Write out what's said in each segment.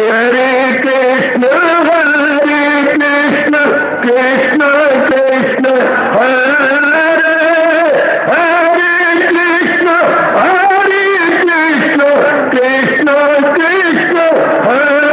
हरे कृष्ण कृष्ण कृष्ण हरे हरे कृष्ण कृष्ण कृष्ण हरे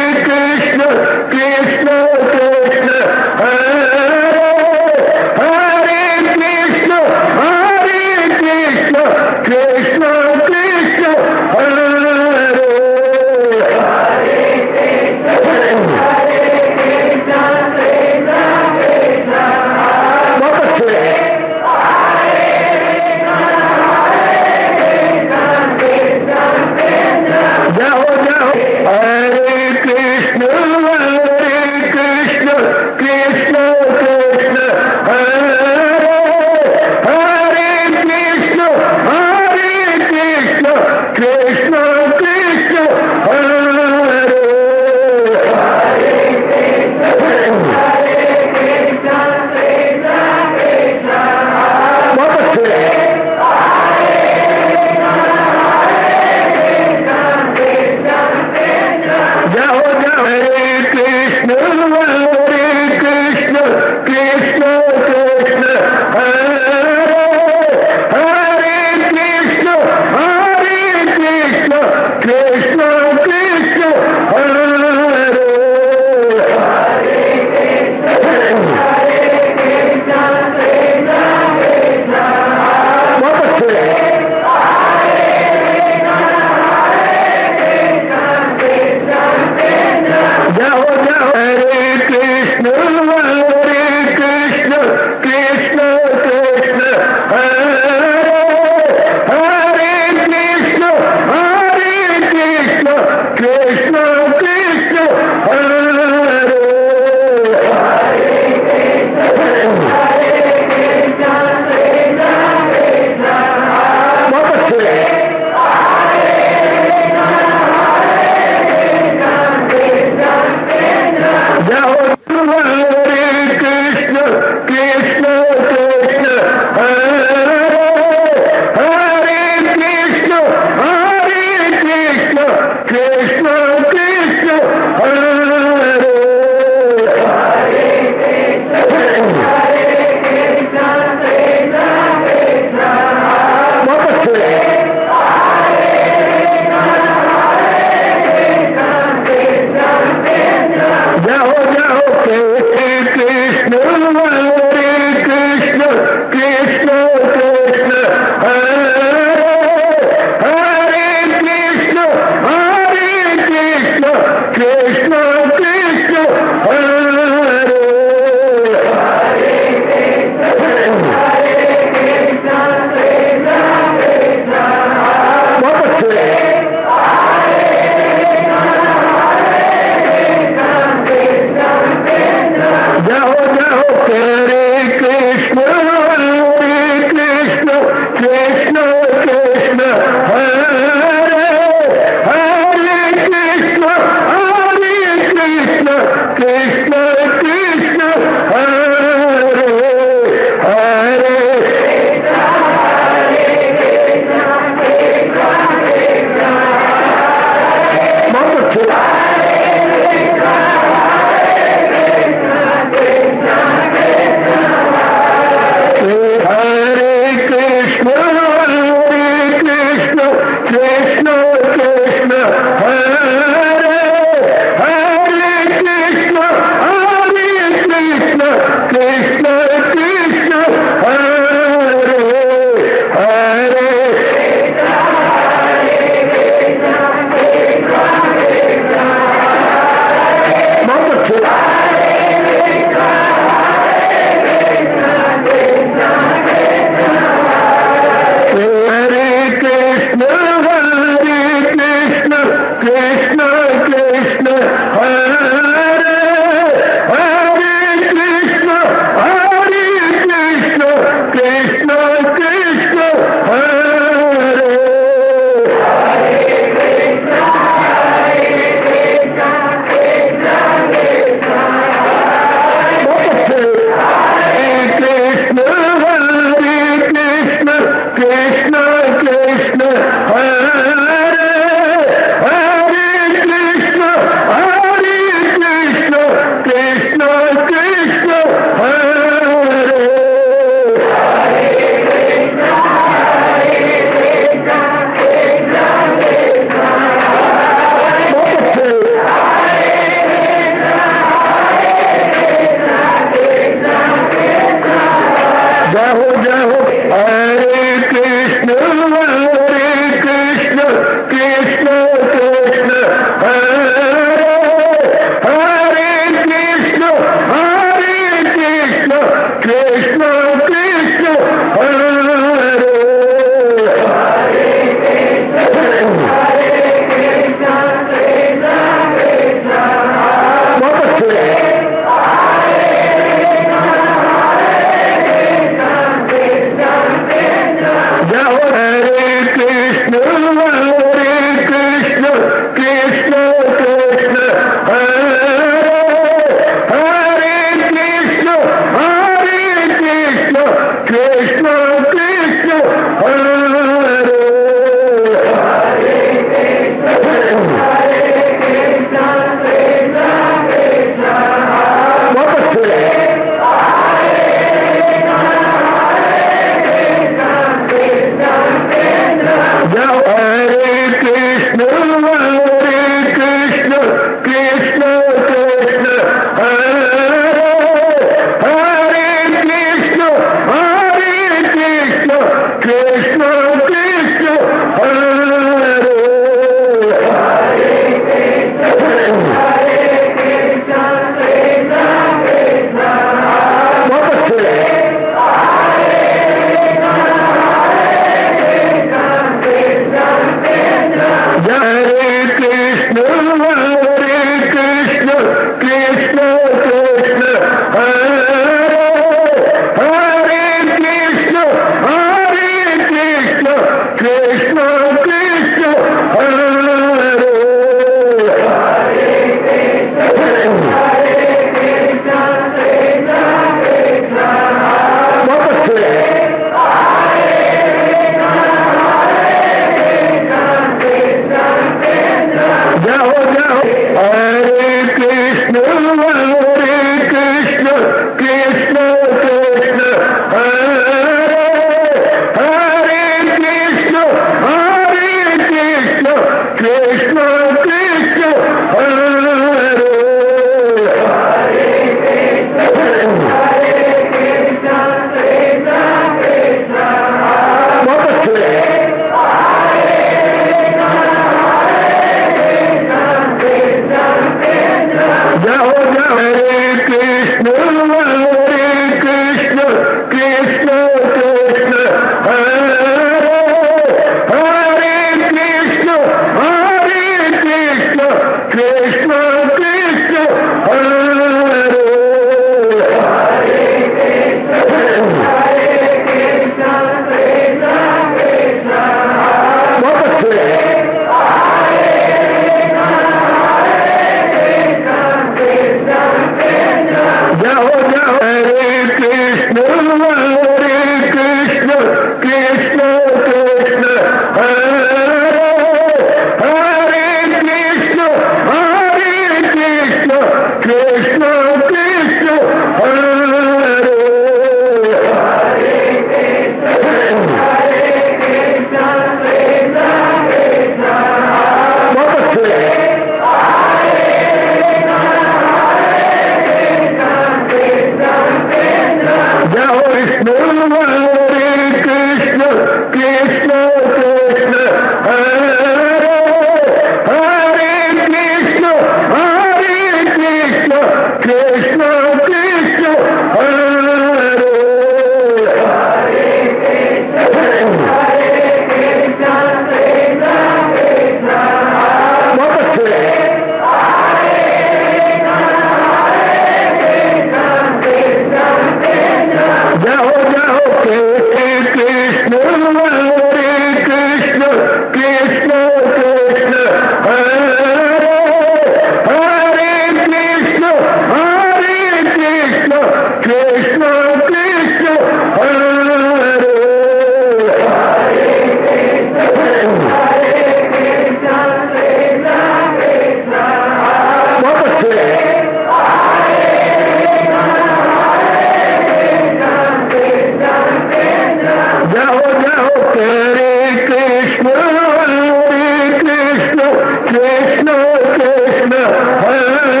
कृष्ण कृष्ण हरे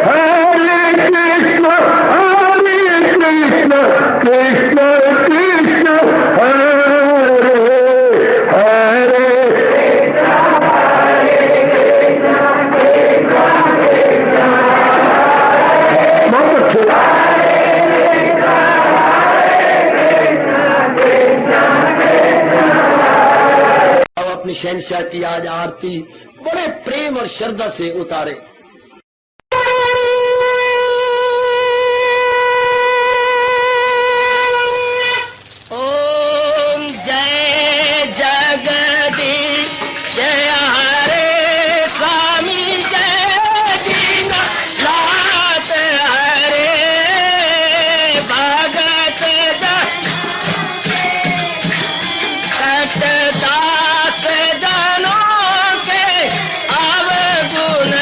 हरे कृष्ण कृष्ण कृष्ण हरे हरे बहुत अच्छे अब अपनी शहंशाह की आज आरती बड़े प्रेम और श्रद्धा से उतारे। ओम जय जगदीश जय हरे स्वामी जय दीनानाथ हरे भगत दास जनों के अवगुण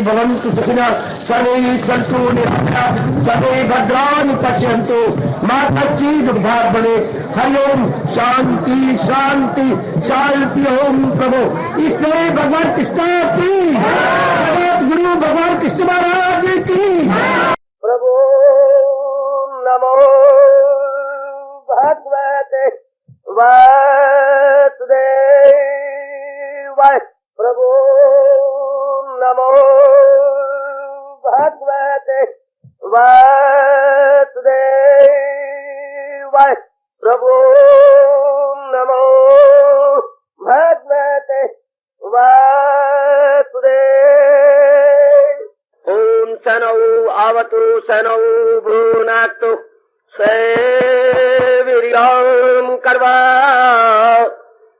भवन्तु सुखिनः सर्वे सन्तु निरामयाः सर्वे भद्राणि पश्यन्तु मा कश्चित् दुःखात् भवेत्। हरि ओम शांति शांति शांति। ओम प्रभु इसलिए भगवान कृष्ण की गुरु भगवान कृष्ण महाराज की प्रभु नमो भगवते वासुदेवाय। प्रभु नमो भगवते वासुदेवाय। प्रभु नमो भगवते वासुदेवाय। ओम सनौ आवतु सनौ भ्रूनाक्तु सेवीर्यं कर्वा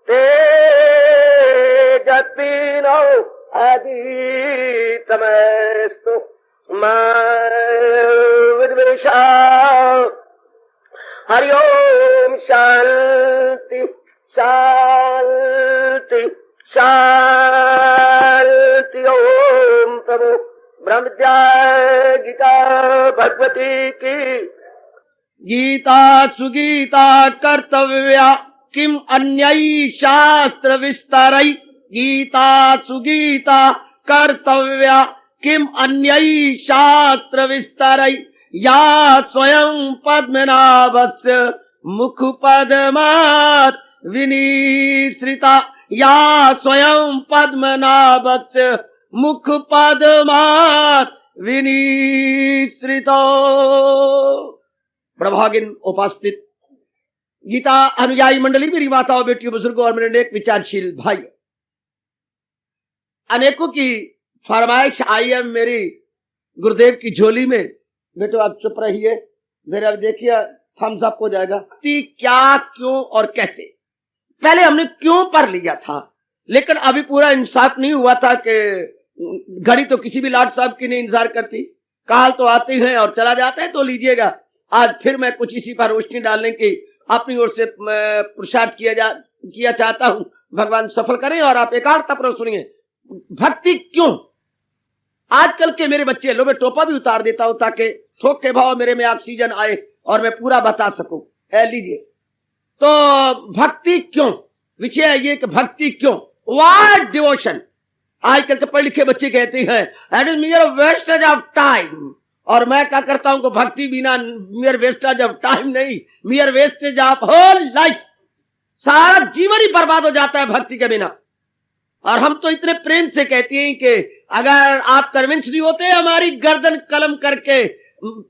तेजस्विनो अधीतमस्तु मा विद्वेषा। हरि ओम शांति शांति शांति। ओम प्रभु ब्रह्म विद्या गीता भगवती की। गीता सुगीता कर्तव्या किम अन्यै शास्त्र विस्तरै। गीता सुगीता कर्तव्या किम अन्यै शास्त्र विस्तरै। या स्वयं पद्मनाभस्य मुखपद्मात् विनिसृता। या स्वयं पद्मनाभस्य मुखपद्मात् विनिसृतो। प्रभागिन उपस्थित गीता अनुयायी मंडली, मेरी माताओं बेटियों बुजुर्गों और मेरे नेक विचारशील भाई, अनेकों की फरमाइश आई है मेरी गुरुदेव की झोली में। बेटो आप चुप रहिए, जरा देखिए थम्स अप हो जाएगा। क्या क्यों और कैसे, पहले हमने क्यों पढ़ लिया था, लेकिन अभी पूरा इंसाफ नहीं हुआ था कि घड़ी तो किसी भी लाट साहब की नहीं इंतजार करती, काल तो आते हैं और चला जाता है। तो लीजिएगा, आज फिर मैं कुछ इसी पर रोशनी डालने की अपनी ओर से पुरुषार्थ किया चाहता हूं। भगवान सफल करें और आप एकाग्रतापूर्वक सुनिए। भक्ति क्यों? आजकल के मेरे बच्चे, लो मैं टोपा भी उतार देता हूं ताकि थोक के भाव मेरे में ऑक्सीजन आए और मैं पूरा बता सकूं। लीजिए, तो भक्ति क्यों, विषय ये कि भक्ति क्यों, व्हाट डिवोशन। आजकल के पढ़े लिखे बच्चे कहते हैं that is mere wastage of time, और मैं क्या करता हूं कि भक्ति बिना मेयर वेस्टेज ऑफ टाइम नहीं, mere wastage of whole life. सारा जीवन ही बर्बाद हो जाता है भक्ति के बिना। और हम तो इतने प्रेम से कहते हैं कि अगर आप कन्विंस नहीं होते, हमारी गर्दन कलम करके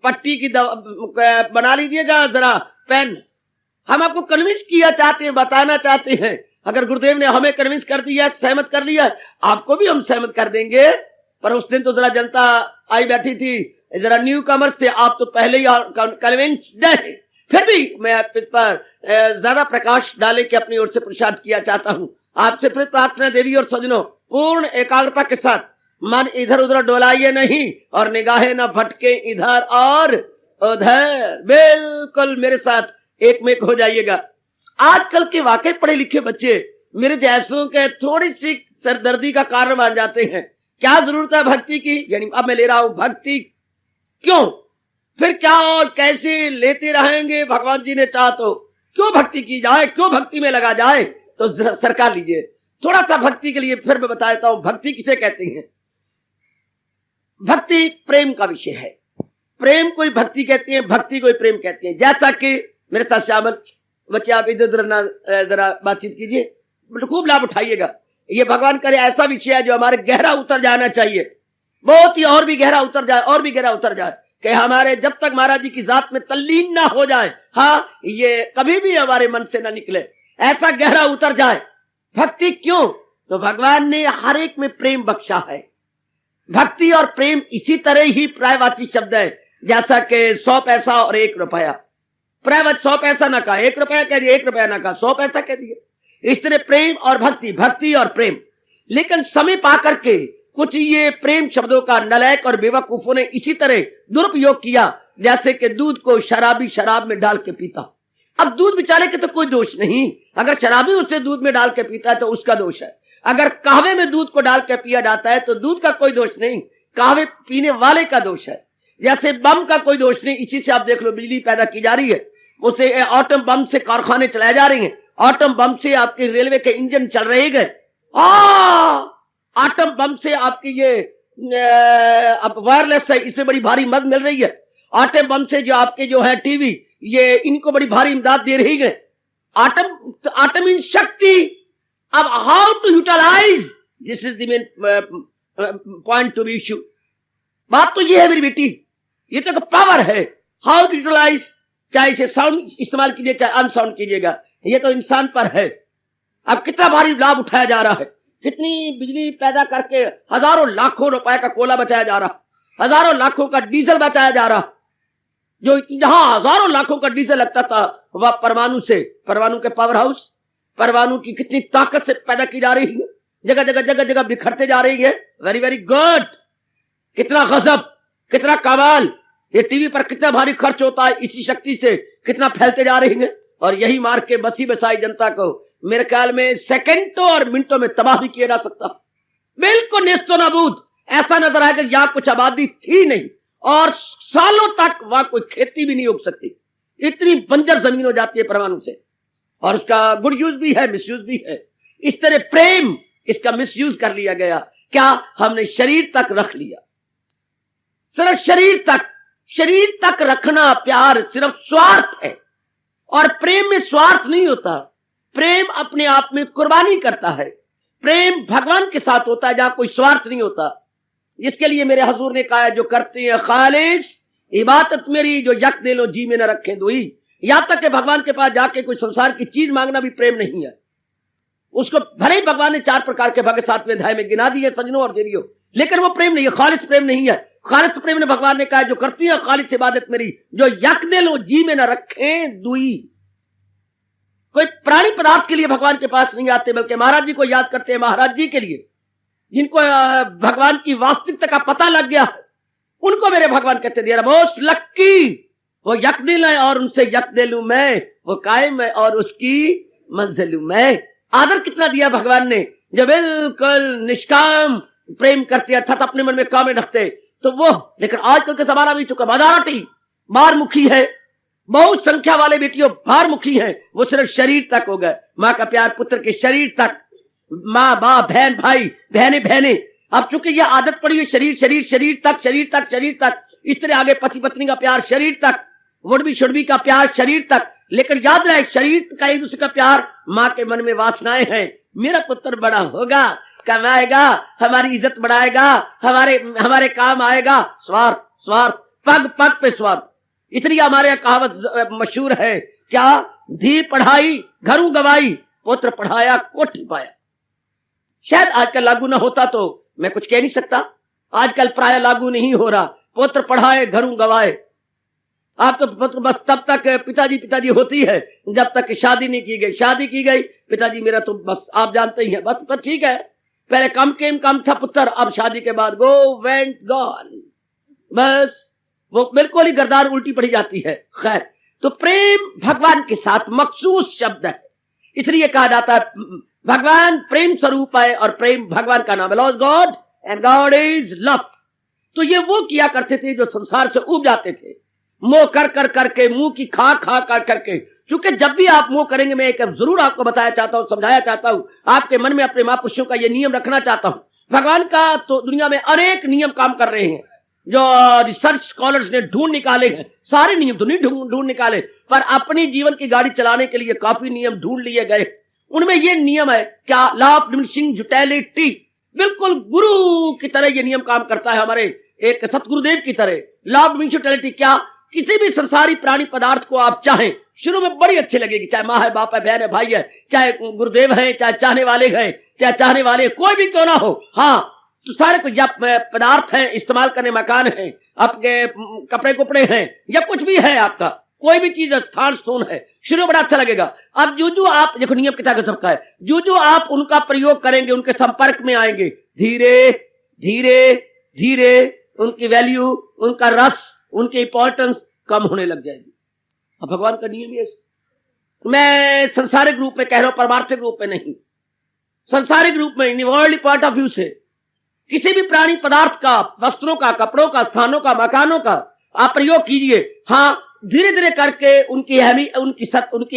पट्टी की बना लीजिएगा जरा पेन। हम आपको कन्विंस किया चाहते हैं, बताना चाहते हैं। अगर गुरुदेव ने हमें कन्विंस कर दिया, सहमत कर लिया, आपको भी हम सहमत कर देंगे। पर उस दिन तो जरा जनता आई बैठी थी, जरा न्यू कमर्स थे, आप तो पहले ही कन्विंस्ड हैं। फिर भी मैं इस पर ज्यादा प्रकाश डाले के अपनी ओर से पुरुषार्थ किया चाहता हूं। आपसे फिर प्रार्थना देवी और सजनों, पूर्ण एकाग्रता के साथ मन इधर उधर डोलाइए नहीं और निगाहें न भटके इधर और उधर। बिल्कुल मेरे साथ एक में हो जाइएगा। आजकल के वाकई पढ़े लिखे बच्चे मेरे जैसों के थोड़ी सी सरदर्दी का कारण बन जाते हैं। क्या जरूरत है भक्ति की, यानी अब मैं ले रहा हूं भक्ति क्यों, फिर क्या और कैसे लेते रहेंगे। भगवान जी ने चाहा तो क्यों भक्ति की जाए, क्यों भक्ति में लगा जाए। तो सरकार लीजिए थोड़ा सा भक्ति के लिए फिर मैं बता देता हूं भक्ति किसे कहते हैं। भक्ति प्रेम का विषय है। प्रेम कोई भक्ति कहते हैं, भक्ति कोई प्रेम कहते हैं। जैसा कि मेरे साथ श्यामल बच्चे, आप इधर जरा बातचीत कीजिए, खूब लाभ उठाइएगा। ये भगवान करे ऐसा विषय है जो हमारे गहरा उतर जाना चाहिए, बहुत ही और भी गहरा उतर जाए, और भी गहरा उतर जाए, कि हमारे जब तक महाराज जी की जात में तल्लीन ना हो जाए, हाँ ये कभी भी हमारे मन से ना निकले, ऐसा गहरा उतर जाए। भक्ति क्यों, तो भगवान ने हर एक में प्रेम बख्शा है। भक्ति और प्रेम इसी तरह ही प्रायवाची शब्द है, जैसा कि 100 पैसा और 1 रुपया। प्रायवत 100 पैसा ना कहा, 1 रुपया कह दिया, 1 रुपया ना कहा, 100 पैसा कह दिया। इस तरह प्रेम और भक्ति, भक्ति और प्रेम। लेकिन समय पाकर के कुछ ये प्रेम शब्दों का नलायक और बेवकूफों ने इसी तरह दुरुपयोग किया, जैसे कि दूध को शराबी शराब में डाल के पीता। अब दूध बेचारे के तो कोई दोष नहीं, अगर शराबी उसे दूध में डाल के पीता है तो उसका दोष है। अगर कहवे में दूध को डाल के पिया जाता है तो दूध का कोई दोष नहीं, कहवे पीने वाले का दोष है। जैसे बम का कोई दोष नहीं, इसी से आप देख लो बिजली पैदा की जा रही है, उसे एटम बम से कारखाने चलाए जा रहे हैं, एटम बम से आपके रेलवे के इंजन चल रहे हैं, एटम बम से आपकी ये अब वायरलेस है, इसमें बड़ी भारी मदद मिल रही है। एटम बम से जो आपके जो है टीवी, ये इनको बड़ी भारी इमदाद दे रही है। एटम इन शक्ति। अब how to utilize, this is the main point to be issue. बात तो ये है मेरी बेटी, ये तो पावर है। हाउ टू यूटिलाइज, चाहे इसे साउंड इस्तेमाल कीजिए चाहे अनसाउंड कीजिएगा, ये तो इंसान पर है। अब कितना भारी लाभ उठाया जा रहा है, कितनी बिजली पैदा करके हजारों लाखों रुपए का कोयला बचाया जा रहा, हजारों लाखों का डीजल बचाया जा रहा। जो जहां हजारों लाखों का डीजल लगता था वह परमाणु से, परमाणु के पावर हाउस, परमाणु की कितनी ताकत से पैदा की जा रही है, जगह जगह जगह जगह बिखरते जा रही है। Very very good. कितना गजब, कितना कमाल। ये टीवी पर कितना भारी खर्च होता है, इसी शक्ति से कितना फैलते जा रही है। और यही मार के बसी बसाई जनता को मेरे ख्याल में सेकंडों और मिनटों में तबाह भी किया जा सकता, बिल्कुल नेस्तो नाबूद। ऐसा नजर आएगा यहां कुछ आबादी थी नहीं और सालों तक वहां कोई खेती भी नहीं उग सकती, इतनी बंजर जमीन हो जाती है परमाणु से। और उसका गुड यूज भी है, मिसयूज भी है। इस तरह प्रेम, इसका मिसयूज कर लिया गया। क्या हमने शरीर तक रख लिया, सिर्फ शरीर तक रखना प्यार सिर्फ स्वार्थ है। और प्रेम में स्वार्थ नहीं होता, प्रेम अपने आप में कुर्बानी करता है। प्रेम भगवान के साथ होता है जहां कोई स्वार्थ नहीं होता। जिसके लिए मेरे हजूर ने कहा, जो करते हैं खालिश इबादत मेरी, जो यक दे लो जी में न रखे दुई। यहां तक कि भगवान के पास जाके कोई संसार की चीज मांगना भी प्रेम नहीं है। उसको भले ही भगवान ने 4 प्रकार के भाग्य 7वें अध्याय में गिना दिए सजनों और देवियों, लेकिन वो प्रेम नहीं है, खालिश प्रेम नहीं है। खालिश प्रेम ने भगवान ने कहा, जो करती है खालिश इबादत मेरी, जो यक दे लो जी में न रखे दुई। कोई प्राणी पदार्थ के लिए भगवान के पास नहीं आते, बल्कि महाराज जी को याद करते हैं। महाराज जी के लिए, जिनको भगवान की वास्तविकता का पता लग गया, उनको मेरे भगवान कहते दिया मोस्ट लक्की। वो यक दिल है और उनसे यक दे लूं मैं, वो कायम है और उसकी मंजिल लूं मैं। आदर कितना दिया भगवान ने, जब बिल्कुल निष्काम प्रेम करते अर्थात अपने मन में कामें रखते तो वो। लेकिन आजकल के जमाना भी चुका बाजाराटी बारमुखी है, बहुत संख्या वाले बेटियों बारमुखी हैं, वो सिर्फ शरीर तक हो गए। माँ का प्यार पुत्र के शरीर तक, माँ बाप बहन भाई बहने बहने। अब चूंकि ये आदत पड़ी है शरीर शरीर शरीर तक शरीर तक शरीर तक, इस तरह आगे पति पत्नी का प्यार शरीर तक, वुडबी शुडबी का प्यार शरीर तक। लेकिन याद रहे शरीर का एक दूसरे का प्यार, माँ के मन में वासनाएं हैं, मेरा पुत्र बड़ा होगा, कमाएगा, हमारी इज्जत बढ़ाएगा, हमारे काम आएगा। स्वार्थ स्वार्थ, पग पग पे स्वार्थ। इतनी हमारे यहाँ कहावत मशहूर है, क्या धी पढ़ाई घरों गवाई, पुत्र पढ़ाया कोठी पाया। शायद आजकल लागू ना होता तो मैं कुछ कह नहीं सकता, आजकल प्राय लागू नहीं हो रहा। पुत्र पढ़ाए घरों गवाए। आप तो पुत्र बस तब तक पिताजी होती है जब तक शादी नहीं की गई। शादी की गई, पिताजी मेरा तो बस आप जानते ही हैं, बस तो ठीक है, पहले कम था पुत्र, अब शादी के बाद गो वेंट गॉन, बस वो बिल्कुल ही गर्दार उल्टी पड़ी जाती है। खैर, तो प्रेम भगवान के साथ मखसूस शब्द है, इसलिए कहा जाता है भगवान प्रेम स्वरूप है और प्रेम भगवान का नाम है। Lord God and God is love. तो ये वो किया करते थे जो संसार से उब जाते थे, मोह कर कर करके, मुंह की खा खा कर करके। क्योंकि जब भी आप मोह करेंगे, मैं एक जरूर आपको बताया चाहता हूं, समझाया चाहता हूं, आपके मन में अपने महापुरुषों का ये नियम रखना चाहता हूं। भगवान का तो दुनिया में अनेक नियम काम कर रहे हैं, जो रिसर्च स्कॉलर्स ने ढूंढ निकाले हैं। सारे नियम तो नहीं ढूंढ निकाले, पर अपनी जीवन की गाड़ी चलाने के लिए काफी नियम ढूंढ लिए गए। उनमें ये नियम है, क्या, लॉ ऑफ डिमिनिशिंग यूटिलिटी। बिल्कुल गुरु की तरह ये नियम काम करता है, हमारे एक सतगुरुदेव की तरह। लॉ ऑफ डिमिनिशिंग यूटिलिटी क्या, किसी भी संसारी प्राणी पदार्थ को आप चाहें, शुरू में बड़ी अच्छी लगेगी, चाहे माँ है, बाप है, बहन है, भाई है, चाहे गुरुदेव है, चाहे चाहने वाले हैं, चाहे चाहने वाले कोई भी क्यों ना हो। हाँ, तो सारे कुछ या पदार्थ हैं, इस्तेमाल करने मकान है, आपके कपड़े कुपड़े हैं, या कुछ भी है, आपका कोई भी चीज स्थान स्थून है, शुरू में बड़ा अच्छा लगेगा। अब जो आप देखो, नियम कितना गजब का है, जो आप उनका प्रयोग करेंगे, उनके संपर्क में आएंगे, धीरे धीरे धीरे उनकी वैल्यू, उनका रस, उनकी इंपॉर्टेंस कम होने लग जाएगी। अब भगवान का नियम ये, मैं संसारिक रूप में कह रहा हूं, परमार्थिक रूप में नहीं, संसारिक रूप में, वर्ल्डली पॉइंट ऑफ व्यू से। किसी भी प्राणी पदार्थ का, वस्त्रों का, कपड़ों का, स्थानों का, मकानों का आप प्रयोग कीजिए। हाँ, धीरे धीरे करके उनकी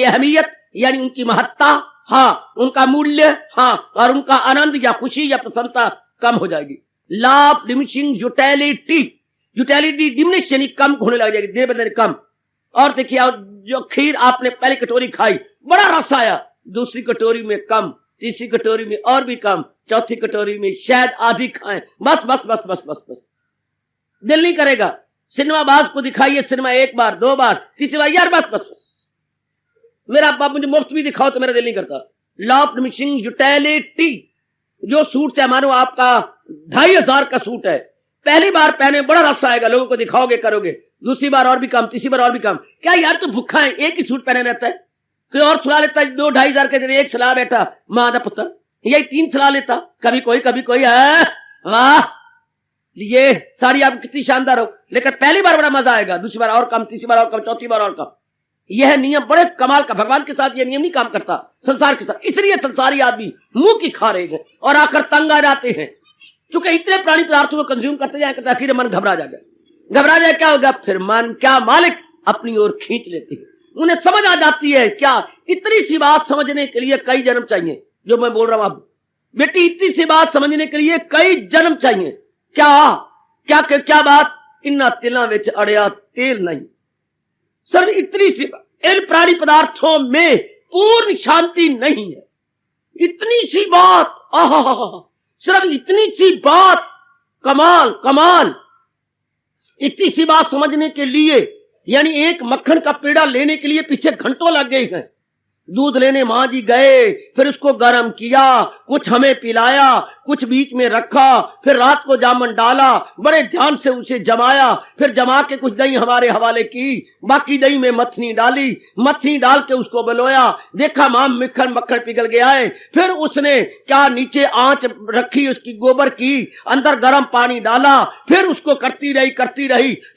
अहमियत यानी उनकी महत्ता, हाँ, उनका मूल्य, हाँ, और उनका आनंद या खुशी या प्रसन्नता कम हो जाएगी। Law of diminishing utility, utility diminish यानी कम होने लग जाएगी, दिन ब दिन कम। और देखिए, जो खीर आपने पहली कटोरी खाई, बड़ा रस आया, दूसरी कटोरी में कम, तीसरी कटोरी में और भी कम, चौथी कटोरी में शायद आधी खाएं, बस बस बस बस बस बस, दिल नहीं करेगा। सिनेमा बाज को दिखाइए सिनेमा एक बार, दो बार, तीसरी बार, यार बस बस बस, मेरा आप मुझे मुफ्त भी दिखाओ तो मेरा दिल नहीं करता। लॉ ऑफ डिमिनिशिंग यूटिलिटी, जो सूट है, मानो आपका 2500 का सूट है, पहली बार पहने बड़ा रस आएगा, लोगों को दिखाओगे, करोगे, दूसरी बार और भी कम, तीसरी बार और भी कम। क्या यार तू भूखा है, एक ही सूट पहने रहता है, कोई और सुला लेता है 2-2.5 के जरिए, एक सलाह बेटा मादा पुत्र, यही 3 सलाह लेता, कभी कोई है। वाह, ये साड़ी आपको कितनी शानदार हो, लेकिन पहली बार बड़ा मजा आएगा, दूसरी बार और कम, तीसरी बार और कम, चौथी बार और कम। यह नियम बड़े कमाल का, भगवान के साथ यह नियम नहीं काम करता, संसार के साथ। इसलिए संसारी आदमी मुंह की खा रहे हैं और आखिर तंग आ जाते हैं, क्योंकि इतने प्राणी पदार्थों को कंज्यूम करते जाए, आखिर मन घबरा जाए, क्या होगा फिर? मन क्या मालिक अपनी ओर खींच लेते हैं, उन्हें समझ आ जाती है। क्या इतनी सी बात समझने के लिए कई जन्म चाहिए, जो मैं बोल रहा हूं आप बेटी, इतनी सी बात समझने के लिए कई जन्म चाहिए। क्या बात? इन्ना तिला विच अड़िया तेल नहीं। सर इतनी सी इन प्राणी पदार्थों में पूर्ण शांति नहीं है, इतनी सी बात, सिर्फ इतनी सी बात, कमाल। इतनी सी बात समझने के लिए, यानी एक मक्खन का पेड़ा लेने के लिए पीछे घंटों लग गए हैं। दूध लेने मां जी गए, फिर उसको गर्म किया, कुछ हमें पिलाया, कुछ बीच में रखा, फिर रात को जामन डाला, बड़े ध्यान से उसे जमाया, फिर जमा के कुछ दही हमारे हवाले की, बाकी दही में मथनी डाल के उसको बलोया, देखा मां मक्खन पिघल गया है। फिर उसने क्या नीचे आंच रखी उसकी गोबर की, अंदर गर्म पानी डाला, फिर उसको करती रही,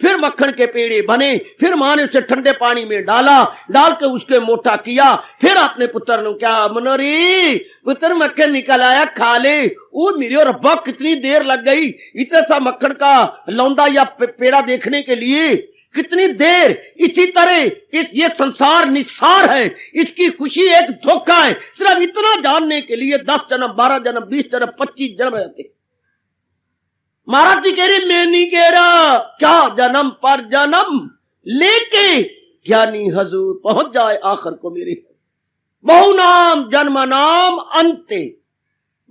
फिर मक्खन के पेड़े बने, फिर मां ने उसे ठंडे पानी में डाल के उसके मोटा किया। फिर अपने पुत्र ने क्या, मनोरी पुत्र मक्खन निकल आया, खा ले। वो मेरे रब्बा कितनी देर लग गई इतना सा मक्खन का लौंदा या पेड़ा देखने के लिए, कितनी देर। इसी तरह ये संसार निस्सार है, इसकी खुशी एक धोखा है। सिर्फ इतना जानने के लिए 10 जन्म, 12 जन्म, 20 जन्म, 25 जन्म रहते। महाराज जी कह रहे मैं नहीं कह रहा, क्या जन्म पर जन्म लेके ज्ञानी हजूर पहुंच जाए आखिर को मेरे। बहु नाम जन्म नाम अंते,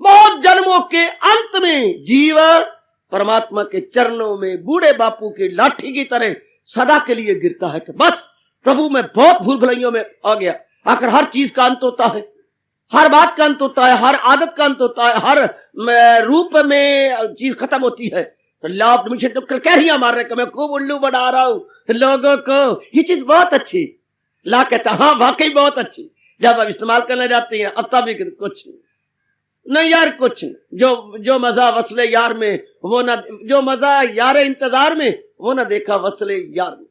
बहुत जन्मों के अंत में जीव परमात्मा के चरणों में बूढ़े बापू की लाठी की तरह सदा के लिए गिरता है कि बस प्रभु मैं बहुत भूल भुलैयों में आ गया। आखिर हर चीज का अंत होता है, हर बात का अंत होता है, हर आदत का अंत होता है, हर रूप में चीज खत्म होती है। लाभ तो कह मार रहे कि मैं खूब उल्लू बना रहा हूं लोगों को, ये चीज बहुत अच्छी। ला कहता हाँ वाकई बहुत अच्छी, जब अब इस्तेमाल करने जाते हैं अब तभी कुछ नहीं यार, कुछ जो मजा वसले यार में वो ना, जो मजा यार इंतजार में वो ना देखा वसले यार में।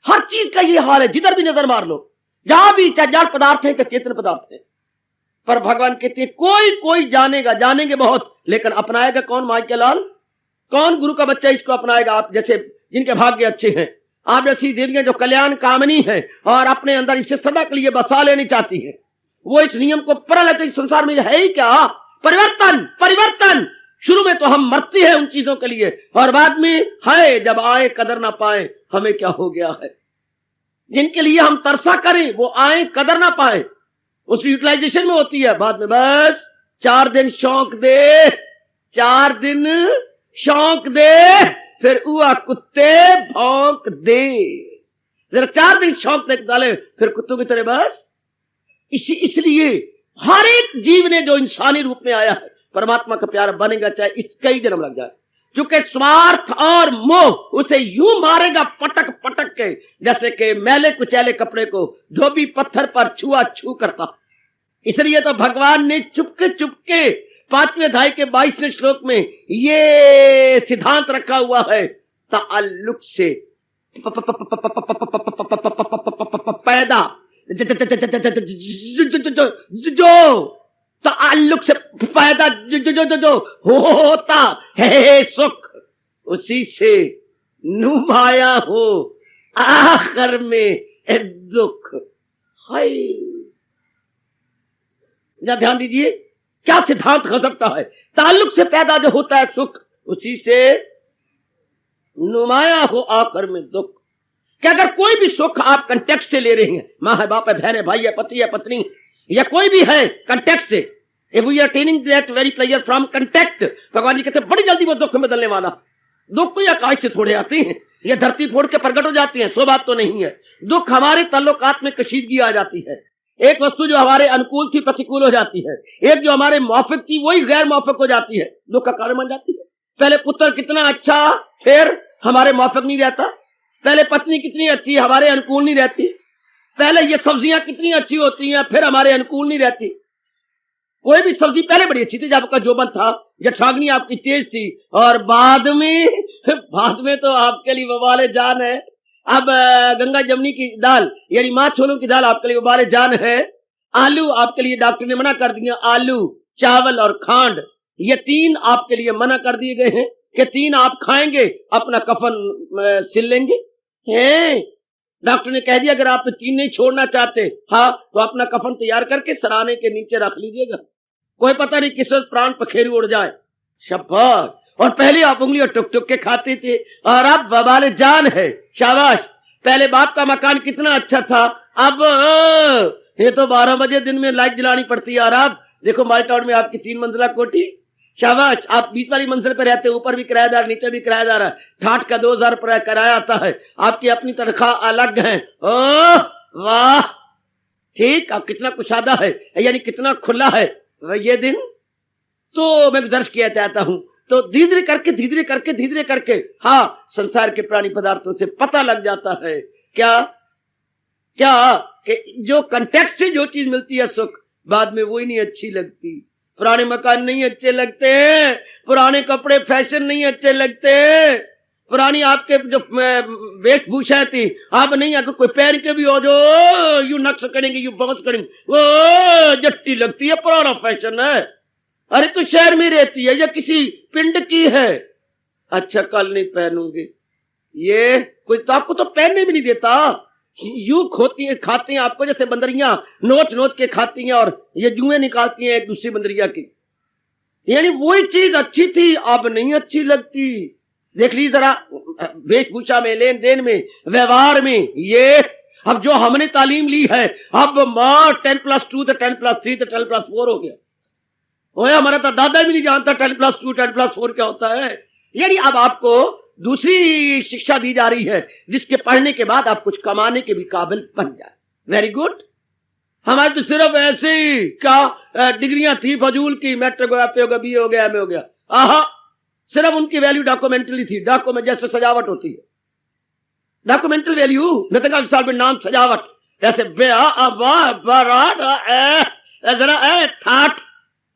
हर चीज का ये हाल है, जिधर भी नजर मार लो, जहां भी चाहे जड़ पदार्थ है कि चेतन पदार्थ है, पर भगवान कहते हैं कोई जानेंगे बहुत, लेकिन अपनाएगा कौन? माई के लाल, कौन गुरु का बच्चा इसको अपनाएगा? आप जैसे जिनके भाग्य अच्छे हैं, आप जैसी देवियां जो कल्याण कामनी है और अपने अंदर इसे सदा के लिए बसा लेनी चाहती है, वो इस नियम को पढ़ लेते। इस संसार में है ही क्या? परिवर्तन। शुरू में तो हम मरते हैं उन चीजों के लिए, और बाद में है जब आए कदर ना पाए हमें क्या हो गया है। जिनके लिए हम तरसा करें वो आए कदर ना पाए, उसकी यूटिलाइजेशन में होती है, बाद में बस 4 दिन शौक दे, 4 दिन शौक दे, फिर हुआ कुत्ते भौंक दे। जरा 4 दिन शौक दे डाले, फिर कुत्तों की तरह बस। इसलिए हर एक जीव ने जो इंसानी रूप में आया है परमात्मा का प्यारा बनेगा, चाहे इस कई जन्म लग जाए, क्योंकि स्वार्थ और मोह उसे यूं मारेगा पटक के, जैसे कि मैले कुचैले कपड़े को धोबी पत्थर पर छू करता। इसलिए तो भगवान ने चुपके 5वें अध्याय के 22वें श्लोक में ये सिद्धांत रखा हुआ है, ताल्लुक से पैदा जो ताल्लुक से पैदा जो जो जो जो होता है सुख, उसी से नुमाया हो आखिर में दुख। हाय, ध्यान दीजिए क्या सिद्धांत गजब का है। ताल्लुक से पैदा जो होता है सुख, उसी से नुमाया हो आखिर में दुख। कि अगर कोई भी सुख आप कंटेक्स्ट से ले रहे हैं, माँ है, बाप है, बहन है, भाई है, पति है, पत्नी या कोई भी है कंटेक्स्ट से, if we are attaining that very pleasure from contact, भगवान जी कहते हैं बड़ी जल्दी वो दुख में बदलने वाला। दुख तो आकाश से थोड़े आते हैं, ये धरती फोड़ के प्रकट हो जाती है, सो बात तो नहीं है। दुख हमारे ताल्लुकात में कशीदगी आ जाती है। एक वस्तु जो हमारे अनुकूल थी प्रतिकूल हो जाती है, एक जो हमारे मौफिक थी वही गैर मौफिक हो जाती है, दुख का कारण बन जाती है। पहले पुत्र कितना अच्छा, फिर हमारे मौफिक नहीं रहता। पहले पत्नी कितनी अच्छी, हमारे अनुकूल नहीं रहती। पहले ये सब्जियां कितनी अच्छी होती हैं, फिर हमारे अनुकूल नहीं रहती। कोई भी सब्जी पहले बड़ी अच्छी थी जब आपका जोबन था, जठराग्नि आपकी तेज थी, और बाद में तो आपके लिए वबाले जान है। अब गंगा जमुनी की दाल यानी माँ छोलों की दाल आपके लिए वबाले जान है। आलू आपके लिए डॉक्टर ने मना कर दिया, आलू, चावल और खांड, ये तीन आपके लिए मना कर दिए गए हैं कि तीन आप खाएंगे अपना कफन सिल लेंगे। डॉक्टर ने कह दिया अगर आप तीन नहीं छोड़ना चाहते, हाँ, तो अपना कफन तैयार करके सराने के नीचे रख लीजिएगा, कोई पता नहीं किस वक्त प्राण पखेरु उड़ जाए। शाबाश। और पहले आप उंगलियों टुक टुक के खाते थे और अब वबाले जान है। शाबाश। पहले बाप का मकान कितना अच्छा था, अब ये तो 12 बजे दिन में लाइट जलानी पड़ती है। और अब देखो माल टाउन में आपकी 3 मंजिला कोठी, शाबाश। आप 20 वाली मंजिल पर रहते हैं, ऊपर भी किराएदार, नीचे भी किराएदार है, ठाठ का 2000 रुपया किराया आता है, आपकी अपनी तनख्वाह अलग है। ओह वाह, ठीक। अब कितना कुशादा है, यानी कितना खुला है ये दिन। तो मैं गुजारिश किया चाहता हूं, तो धीरे करके हाँ, संसार के प्राणी पदार्थों से पता लग जाता है क्या कि जो कंटेक्स्ट से जो चीज मिलती है सुख, बाद में वही नहीं अच्छी लगती। पुराने मकान नहीं अच्छे लगते, पुराने कपड़े फैशन नहीं अच्छे लगते, पुरानी आपके जो वेशभूषा थी आप नहीं, अगर कोई पहन के भी हो जो यू नक्श करेंगे, यू बमस करेंगे, वो जट्टी लगती है, पुराना फैशन है। अरे तो शहर में रहती है या किसी पिंड की है, अच्छा कल नहीं पहनूंगी, ये कोई तो आपको तो पहनने भी नहीं देता। यू खोती है, खाते हैं आपको जैसे बंदरियां नोच के खाती हैं और ये जुएं निकालती हैं एक दूसरी बंदरिया की। यानी वही चीज अच्छी थी अब नहीं अच्छी लगती। देख लीजिए जरा वेशभूषा में, लेन देन में, व्यवहार में, ये अब जो हमने तालीम ली है, अब मां 10+2 तो 10+3 तो 10+4 हो गया। ओए हमारा तो दादा भी नहीं जानता 10+2 10+4 क्या होता है। यानी अब आपको दूसरी शिक्षा दी जा रही है जिसके पढ़ने के बाद आप कुछ कमाने के भी काबिल बन जाए। Very good. हमारे तो सिर्फ ऐसे ही क्या डिग्रियां थी फजूल की, मैट्रिक हो गया, पे हो गया, बीए हो गया, एमए हो गया, आहा, सिर्फ उनकी वैल्यू डॉक्यूमेंटली थी। डॉक्यूमेंट जैसे सजावट होती है, डॉक्यूमेंटल वैल्यू नतका साल में नाम सजावट, जैसे जरा ठाठ,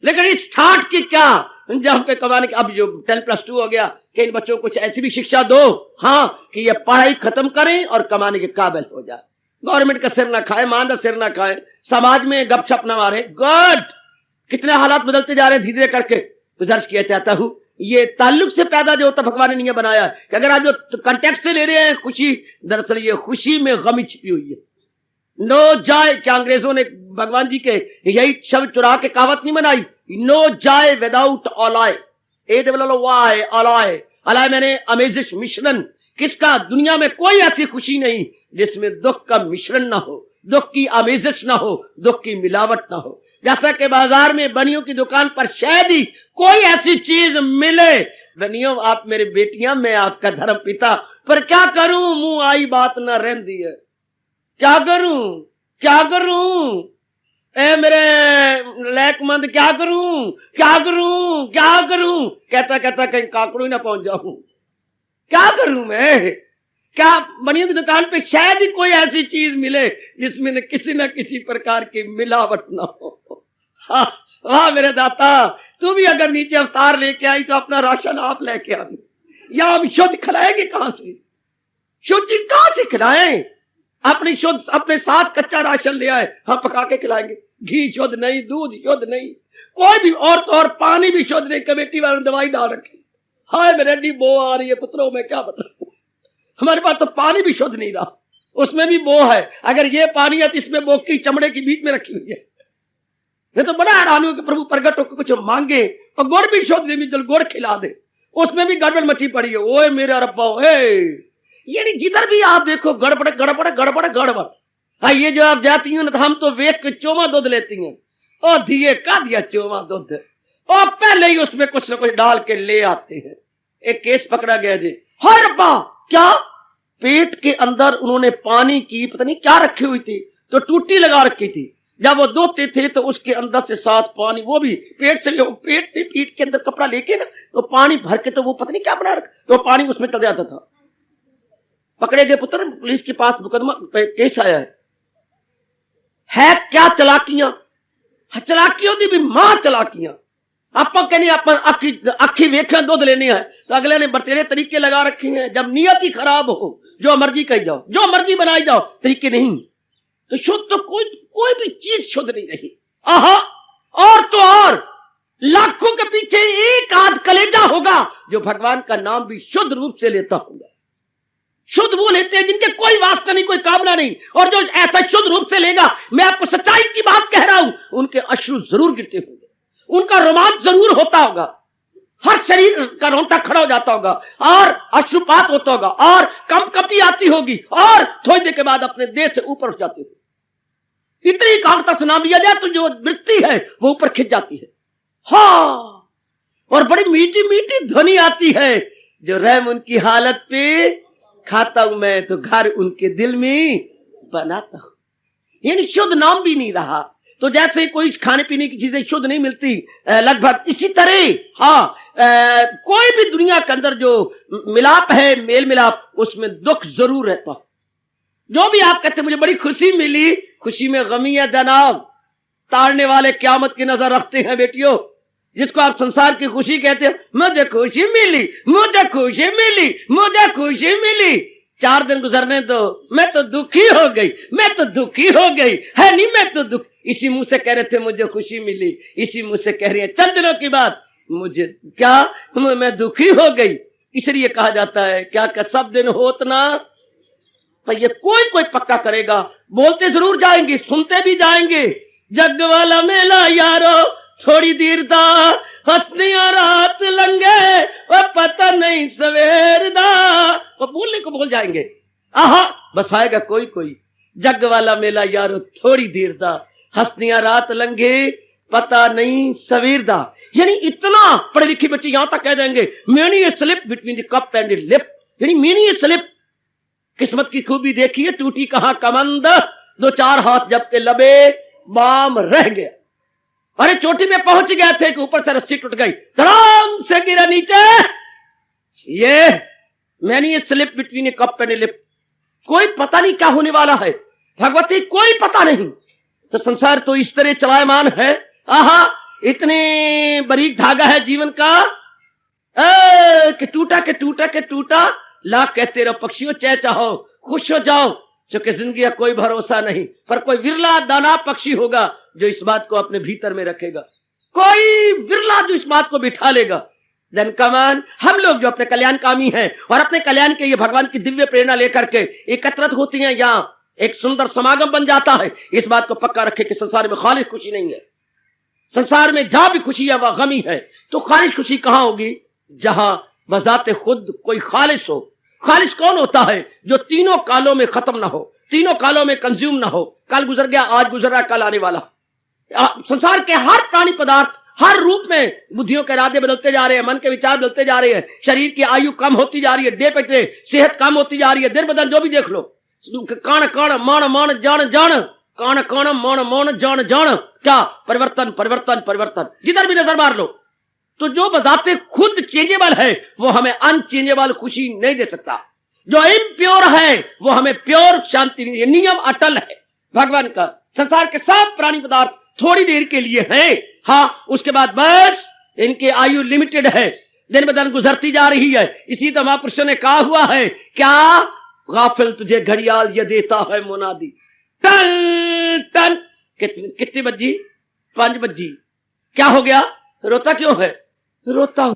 लेकिन इस ठाठ की क्या जब पे कमाने के, अब जो 10+2 हो गया कि इन बच्चों को कुछ ऐसी भी शिक्षा दो, हाँ, कि ये पढ़ाई खत्म करें और कमाने के काबिल हो जाए, गवर्नमेंट का सिर ना खाए, मां का सिर ना खाए, समाज में गपशप ना मारे। गुड। कितने हालात बदलते जा रहे हैं धीरे करके। गुजारिश किया चाहता हूं, ये ताल्लुक से पैदा जो होता भगवान ने नहीं बनाया कि अगर आप जो कंटेक्स्ट से ले रहे हैं खुशी, दरअसल ये खुशी में गमी छिपी हुई है। नो जाए, क्या अंग्रेजों ने भगवान जी के यही शब्द चुरा के कहावत नहीं बनाई, नो जाए विदाउट अलाय, ALLY, अलाय। अलाय मैंने अमेजिश मिश्रण, किसका? दुनिया में कोई ऐसी खुशी नहीं जिसमें दुख का मिश्रण ना हो, दुख की अमेजिश ना हो, दुख की मिलावट ना हो। जैसा कि बाजार में बनियों की दुकान पर शायद ही कोई ऐसी चीज मिले, बनियों आप मेरी बेटियां, मैं आपका धर्म पिता, पर क्या करूं, मुंह आई बात ना रहती है, क्या करूं ए मेरे लैकमंद, क्या करूं, कहता कहीं काकड़ू ना पहुंच जाऊं, क्या करूं मैं। क्या बनियों की दुकान पे शायद ही कोई ऐसी चीज मिले जिसमें किसी न किसी प्रकार की मिलावट ना हो। हाँ मेरे दाता, तू भी अगर नीचे अवतार लेके आई तो अपना राशन आप लेके आई, या हम शुद्ध खिलाएंगे कहां से, शुद्ध चीज कहां से खिलाएं। अपनी शुद्ध अपने साथ कच्चा राशन ले आए, हम पका के खिलाएंगे। घी शुद्ध नहीं, दूध शुद्ध नहीं, कोई भी और पानी भी शुद्ध नहीं। कमेटी वालों ने दवाई डाल रखी। हाय मेरे डी बो आ रही है पुत्रों, मैं क्या बताऊं। हमारे पास तो पानी भी शुद्ध नहीं रहा, उसमें भी बो है। अगर ये पानी है तो इसमें बो की चमड़े के बीच में रखी हुई है। ये तो बड़ा हैरान हूं कि प्रभु प्रगट होकर कुछ मांगे और गुड़ भी शुद्ध नहीं, चल गुड़ खिला दे, उसमें भी गड़बड़ मची पड़ी है। ओए मेरा रब्बा, यानी जिधर भी आप देखो गड़बड़ गड़बड़ गड़बड़ गड़बड़। हाँ, ये जो आप जाती हैं ना, तो हम तो वेख के चोमा दूध लेती हैं। ओ दिए का दिया चोमा दूध, और पहले ही उसमें कुछ ना कुछ डाल के ले आते हैं। एक केस पकड़ा गया जी, हाय रब्बा, क्या पेट के अंदर उन्होंने पानी की पता नहीं क्या रखी हुई थी, तो टूटी लगा रखी थी। जब वो धोते थे तो उसके अंदर से साथ पानी, वो भी पेट से, पीठ के अंदर कपड़ा लेके ना, तो पानी भर के, तो वो पता नहीं क्या बना रखा, तो पानी उसमें चल जाता था। पकड़े गए पुत्र, पुलिस के पास मुकदमा केस आया है क्या चालाकियां, चालाकियों की भी मां चालाकियां। आप कहने अखी वेख्या दूध लेने है, तो अगले ने बतेरे तरीके लगा रखे हैं। जब नियत ही खराब हो, जो मर्जी कही जाओ, जो मर्जी बनाई जाओ, तरीके नहीं, तो शुद्ध तो कोई भी चीज शुद्ध नहीं रही। आहा, और तो और लाखों के पीछे एक आध कलेजा होगा जो भगवान का नाम भी शुद्ध रूप से लेता होगा। शुद्ध वो लेते हैं जिनके कोई वास्ता नहीं, कोई कामना नहीं, और जो ऐसा शुद्ध रूप से लेगा, मैं आपको सच्चाई की बात कह रहा हूं, उनके अश्रु जरूर गिरते होंगे, उनका रोमांच जरूर होता होगा, हर शरीर का रोंगटा खड़ा हो जाता होगा, और अश्रुपात होता होगा, और कंपकपी आती होगी, और थोड़ी देर के बाद अपने देह से ऊपर उठ जाती होगी। इतनी कांता सुना दिया जाए तो जो वृत्ति है वो ऊपर खिंच जाती है। हाँ, और बड़ी मीठी मीठी ध्वनि आती है, जो रहम उनकी हालत पे खाता हूं मैं, तो घर उनके दिल में बनाता हूं। यानी शुद्ध नाम भी नहीं रहा। तो जैसे कोई खाने पीने की चीजें शुद्ध नहीं मिलती, लगभग इसी तरह हाँ, कोई भी दुनिया के अंदर जो मिलाप है, मेल मिलाप, उसमें दुख जरूर रहता है। जो भी आप कहते मुझे बड़ी खुशी मिली, खुशी में गमी है जनाब। ताड़ने वाले क्यामत की नजर रखते हैं बेटियों। जिसको आप संसार की खुशी कहते हैं, मुझे खुशी मिली, मुझे खुशी मिली, मुझे खुशी मिली, 4 दिन गुजरने तो मैं तो दुखी हो गई, मैं तो दुखी हो गई है नहीं, मैं तो दुख। इसी मुंह से कह रहे थे मुझे खुशी मिली, इसी मुंह से कह रही है चंद दिनों की बात, मुझे क्या, मैं दुखी हो गई। इसलिए कहा जाता है क्या का सब दिन होत ना, पर ये कोई पक्का करेगा। बोलते जरूर जाएंगे, सुनते भी जाएंगे। जग वाला मेला यारो थोड़ी देर दा, हंसनिया रात लंगे, और पता नहीं सवेर दा। वो बोलने को बोल जाएंगे, आहा बस आएगा कोई। जग वाला मेला यारो थोड़ी देर दा, हंसनिया रात लंगे, पता नहीं सवेर दा। यानी इतना पढ़े लिखे बच्चे यहां तक कह देंगे, many a slip between the cup and the lip. यानी मैनी ए स्लिप, किस्मत की खूबी देखिए, टूटी कहां कमंद, 2-4 हाथ जब के लबे बाम रह गया। अरे चोटी में पहुंच गए थे कि ऊपर से रस्सी टूट गई, धड़ाम से गिरा नीचे। ये मैंने ये slip between A cup and A lip. कोई पता नहीं क्या होने वाला है भगवती, कोई पता नहीं। तो संसार तो इस तरह चलायमान है। आहा, इतने बारीक धागा है जीवन का, कि टूटा के टूटा के टूटा, लाख कहते रहो पक्षियों चाहे चाहो खुश हो जाओ, क्योंकि जिंदगी का कोई भरोसा नहीं। पर कोई विरला दाना पक्षी होगा जो इस बात को अपने भीतर में रखेगा, कोई विरला जो इस बात को बिठा लेगा। जन कमान हम लोग जो अपने कल्याण कामी हैं और अपने कल्याण के ये भगवान की दिव्य प्रेरणा लेकर के एकत्रित होती हैं, यहाँ एक सुंदर समागम बन जाता है। इस बात को पक्का रखे कि संसार में खालिश खुशी नहीं है। संसार में जहां भी खुशी है वह गमी है। तो खालिश खुशी कहां होगी? जहां बजाते खुद कोई खालिश हो। खालिश कौन होता है? जो तीनों कालों में खत्म ना हो, तीनों कालों में कंज्यूम ना हो। कल गुजर गया, आज गुजर रहा, कल आने वाला। संसार के हर प्राणी पदार्थ हर रूप में बुद्धियों के इरादे बदलते जा रहे हैं, मन के विचार बदलते जा रहे हैं, शरीर की आयु कम होती जा रही है, डे पे डे सेहत कम होती जा रही है, दिन बदल जो भी देख लो। काण काण मान मान जान जान, काण काण मान मान जान जान, क्या परिवर्तन परिवर्तन परिवर्तन, जिधर भी नजर मार लो। तो जो बजाते खुद चेंजेबल है वो हमें अनचेंजेबल खुशी नहीं दे सकता। जो इम्प्योर है वो हमें प्योर शांति नहीं। नियम अटल है भगवान का। संसार के सब प्राणी पदार्थ थोड़ी देर के लिए है, हाँ, उसके बाद बस इनकी आयु लिमिटेड है, दिन ब दिन गुजरती जा रही है। इसी तो महापुरुषों ने कहा हुआ है, क्या गाफिल तुझे घड़ियाल ये देता है मुनादी। टन टन कितनी बजी? 5 बजी। क्या हो गया? रोता क्यों है? रोता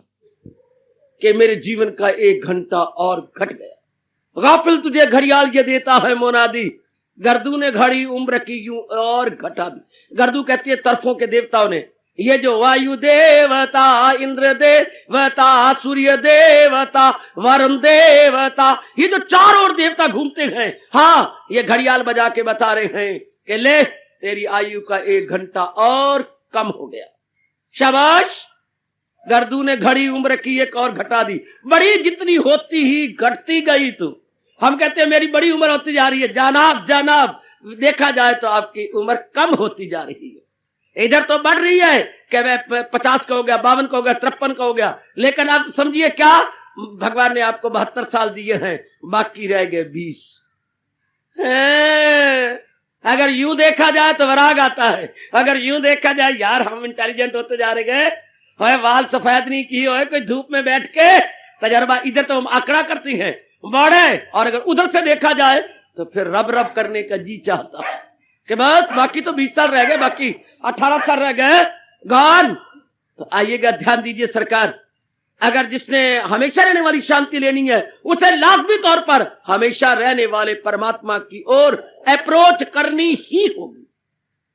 कि मेरे जीवन का 1 घंटा और घट गया। गाफिल तुझे घड़ियाल ये देता है मुनादी, गर्दू ने घड़ी उम्र की यूं और घटा दी। गर्दू कहती है तरफों के देवताओं ने, ये जो वायु देवता, इंद्र देवता, सूर्य देवता, वरुण देवता, ये जो चारों ओर देवता घूमते हैं, हाँ ये घड़ियाल बजा के बता रहे हैं कि ले तेरी आयु का 1 घंटा और कम हो गया। शाबाश, गर्दू ने घड़ी उम्र की 1 और घटा दी। बड़ी जितनी होती ही घटती गई तू। हम कहते हैं मेरी बड़ी उम्र होती जा रही है। जनाब जनाब, देखा जाए तो आपकी उम्र कम होती जा रही है। इधर तो बढ़ रही है कि मैं 50 का हो गया, 52 का हो गया, 53 का हो गया, लेकिन आप समझिए क्या, भगवान ने आपको 72 साल दिए हैं, बाकी रह गए 20। अगर यूं देखा जाए तो वराग आता है। अगर यूं देखा जाए यार हम इंटेलिजेंट होते जा रहे गए, बाल सफेद नहीं किए हो, कोई धूप में बैठ के तजर्बा, इधर तो हम आंकड़ा करती हैं बड़े, और अगर उधर से देखा जाए तो फिर रब रब करने का जी चाहता है कि बस बाकी तो 20 साल रह गए, बाकी 18 साल रह गए, गॉन। तो आइएगा, ध्यान दीजिए सरकार, अगर जिसने हमेशा रहने वाली शांति लेनी है उसे लाजमी तौर पर हमेशा रहने वाले परमात्मा की ओर अप्रोच करनी ही होगी।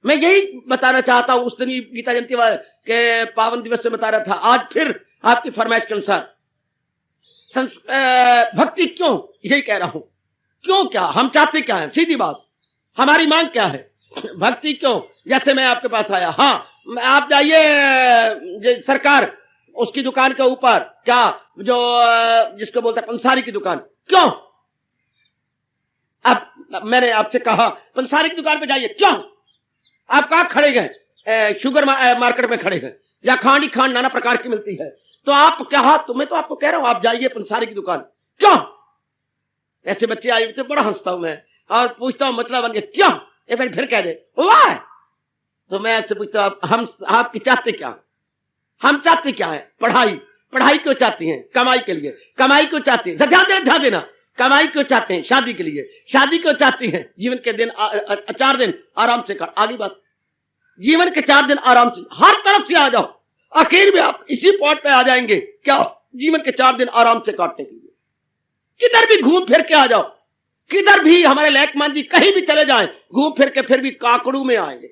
मैं यही बताना चाहता हूं, उस दिन गीता जयंती के पावन दिवस से बता रहा था, आज फिर आपकी फरमाइश के अनुसार भक्ति क्यों, यही कह रहा हूं, क्यों, क्या हम चाहते क्या है, सीधी बात, हमारी मांग क्या है, भक्ति क्यों। जैसे मैं आपके पास आया, हाँ आप जाइए सरकार उसकी दुकान के ऊपर, क्या जो जिसको बोलते हैं पंसारी की दुकान, क्यों, अब मैंने आपसे कहा पंसारी की दुकान पे जाइए, क्यों, आप कहां खड़े गए, शुगर मार्केट में खड़े गए, या खांड ही खांड नाना प्रकार की मिलती है, तो आप क्या, तुम्हें तो आपको कह रहा हूं आप जाइए पंसारी की दुकान, क्यों। ऐसे बच्चे आए तो बड़ा हंसता हूं मैं और पूछता हूं मतलब बन गया, क्यों, एक बार फिर कह दे वाह। तो मैं आपसे पूछता हूं हम आपकी चाहते क्या, हम चाहते क्या है, पढ़ाई, पढ़ाई क्यों चाहते हैं, कमाई के लिए, कमाई क्यों चाहते हैं, ध्यान देना, कमाई क्यों चाहते हैं, शादी के लिए, शादी क्यों चाहते हैं, जीवन के दिन 4 दिन आराम से काट, आगे बात, जीवन के 4 दिन आराम से, हर तरफ से आ जाओ, आखिर में आप इसी पॉइंट पे आ जाएंगे, क्या, जीवन के 4 दिन आराम से काटने के लिए, किधर भी घूम फिर के आ जाओ, किधर भी हमारे लैकमान जी कहीं भी चले जाएं, घूम फिर के फिर भी काकड़ू में आएंगे,